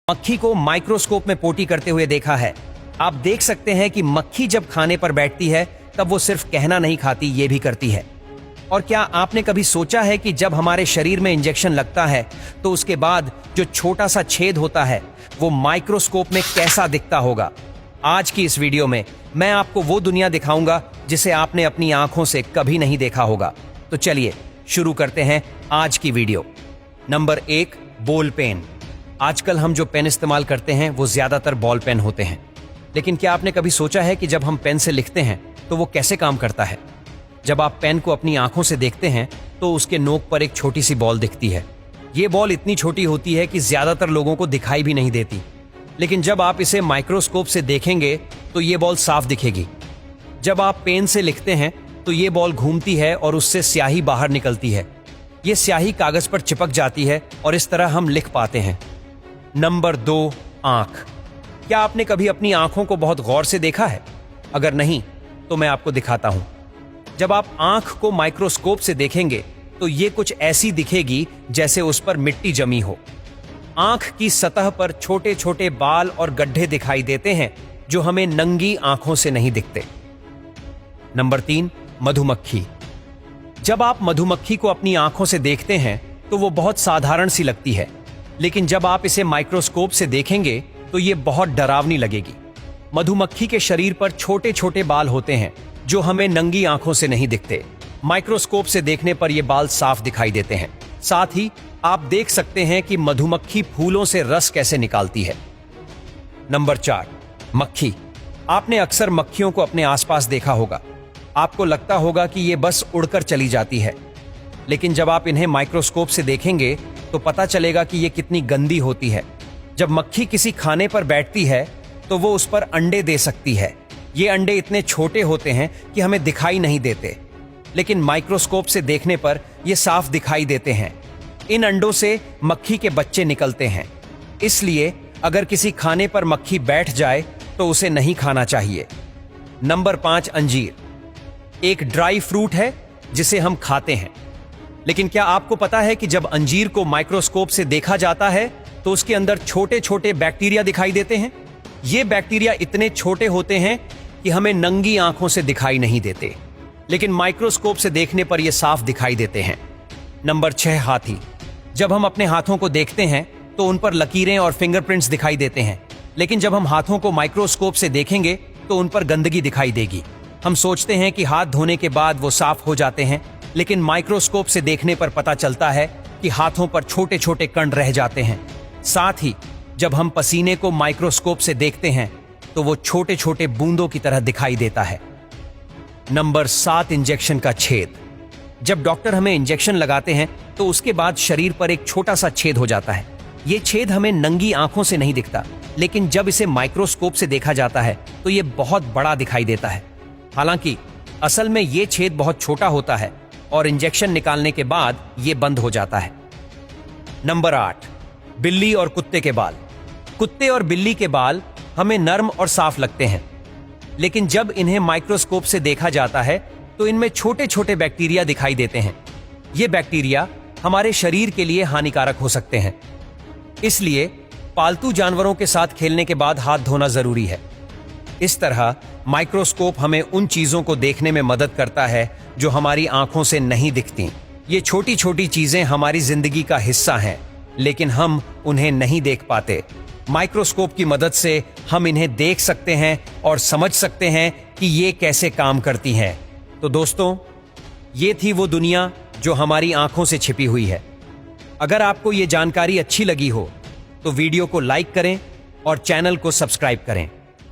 मक्खी को माइक्रोस्कोप में पोटी करते हुए देखा है। आप देख सकते हैं कि मक्खी जब खाने पर बैठती है तब वो सिर्फ कहना नहीं खाती, ये भी करती है। और क्या आपने कभी सोचा है कि जब हमारे शरीर में इंजेक्शन लगता है तो उसके बाद जो छोटा सा छेद होता है वो माइक्रोस्कोप में कैसा दिखता होगा? आज की इस वीडियो में मैं आपको वो दुनिया दिखाऊंगा जिसे आपने अपनी आंखों से कभी नहीं देखा होगा। तो चलिए शुरू करते हैं आज की वीडियो। Number 1, ball pen. आजकल हम जो पेन इस्तेमाल करते हैं वो ज्यादातर बॉल पेन होते हैं, लेकिन क्या आपने कभी सोचा है कि जब हम पेन से लिखते हैं तो वो कैसे काम करता है? जब आप पेन को अपनी आंखों से देखते हैं तो उसके नोक पर एक छोटी सी बॉल दिखती है। ये बॉल इतनी छोटी होती है कि ज्यादातर लोगों को दिखाई भी नहीं देती, लेकिन जब आप इसे माइक्रोस्कोप से देखेंगे तो ये बॉल साफ दिखेगी। जब आप पेन से लिखते हैं तो ये बॉल घूमती है और उससे स्याही बाहर निकलती है। ये स्याही कागज पर चिपक जाती है और इस तरह हम लिख पाते हैं। नंबर 2, आंख। क्या आपने कभी अपनी आंखों को बहुत गौर से देखा है? अगर नहीं तो मैं आपको दिखाता हूं। जब आप आंख को माइक्रोस्कोप से देखेंगे तो ये कुछ ऐसी दिखेगी जैसे उस पर मिट्टी जमी हो। आंख की सतह पर छोटे छोटे बाल और गड्ढे दिखाई देते हैं जो हमें नंगी आंखों से नहीं दिखते। नंबर 3, मधुमक्खी। जब आप मधुमक्खी को अपनी आंखों से देखते हैं तो वो बहुत साधारण सी लगती है, लेकिन जब आप इसे माइक्रोस्कोप से देखेंगे तो ये बहुत डरावनी लगेगी। मधुमक्खी के शरीर पर छोटे छोटे बाल होते हैं जो हमें नंगी आंखों से नहीं दिखते। माइक्रोस्कोप से देखने पर ये बाल साफ दिखाई देते हैं। साथ ही आप देख सकते हैं कि मधुमक्खी फूलों से रस कैसे निकालती है। नंबर 4, मक्खी। आपने अक्सर मक्खियों को अपने आसपास देखा होगा। आपको लगता होगा कि ये बस उड़कर चली जाती है, लेकिन जब आप इन्हें माइक्रोस्कोप से देखेंगे तो पता चलेगा कि ये कितनी गंदी होती है। जब मक्खी किसी खाने पर बैठती है तो वो उस पर अंडे दे सकती है। ये अंडे इतने छोटे होते हैं कि हमें दिखाई नहीं देते, लेकिन माइक्रोस्कोप से देखने पर ये साफ दिखाई देते हैं। इन अंडों से मक्खी के बच्चे निकलते हैं, इसलिए अगर किसी खाने पर मक्खी बैठ जाए तो उसे नहीं खाना चाहिए। नंबर 5, अंजीर। एक ड्राई फ्रूट है जिसे हम खाते हैं, लेकिन क्या आपको पता है कि जब अंजीर को माइक्रोस्कोप से देखा जाता है तो उसके अंदर छोटे छोटे बैक्टीरिया दिखाई देते हैं। ये बैक्टीरिया इतने छोटे होते हैं कि हमें नंगी आंखों से दिखाई नहीं देते, लेकिन माइक्रोस्कोप से देखने पर यह साफ दिखाई देते हैं। नंबर 6, हाथी। जब हम अपने हाथों को देखते हैं तो उन पर लकीरें और फिंगरप्रिंट्स दिखाई देते हैं, लेकिन जब हम हाथों को माइक्रोस्कोप से देखेंगे तो उन पर गंदगी दिखाई देगी। हम सोचते हैं कि हाथ धोने के बाद वो साफ हो जाते हैं, लेकिन माइक्रोस्कोप से देखने पर पता चलता है कि हाथों पर छोटे छोटे कण रह जाते हैं। साथ ही जब हम पसीने को माइक्रोस्कोप से देखते हैं तो वो छोटे छोटे बूंदों की तरह दिखाई देता है। नंबर 7, इंजेक्शन का छेद। जब डॉक्टर हमें इंजेक्शन लगाते हैं तो उसके बाद शरीर पर एक छोटा सा छेद हो जाता है। ये छेद हमें नंगी आंखों से नहीं दिखता, लेकिन जब इसे माइक्रोस्कोप से देखा जाता है तो ये बहुत बड़ा दिखाई देता है। हालांकि असल में ये छेद बहुत छोटा होता है और इंजेक्शन निकालने के बाद ये बंद हो जाता है। नंबर 8, बिल्ली और कुत्ते के बाल। कुत्ते और बिल्ली के बाल हमें नर्म और साफ लगते हैं, लेकिन जब इन्हें माइक्रोस्कोप से देखा जाता है तो इनमें छोटे छोटे बैक्टीरिया दिखाई देते हैं। ये बैक्टीरिया हमारे शरीर के लिए हानिकारक हो सकते हैं, इसलिए पालतू जानवरों के साथ खेलने के बाद हाथ धोना जरूरी है। इस तरह माइक्रोस्कोप हमें उन चीजों को देखने में मदद करता है जो हमारी आंखों से नहीं दिखती। ये छोटी छोटी चीजें हमारी जिंदगी का हिस्सा हैं, लेकिन हम उन्हें नहीं देख पाते। माइक्रोस्कोप की मदद से हम इन्हें देख सकते हैं और समझ सकते हैं कि ये कैसे काम करती हैं। तो दोस्तों, ये थी वो दुनिया जो हमारी आंखों से छिपी हुई है। अगर आपको ये जानकारी अच्छी लगी हो तो वीडियो को लाइक करें और चैनल को सब्सक्राइब करें।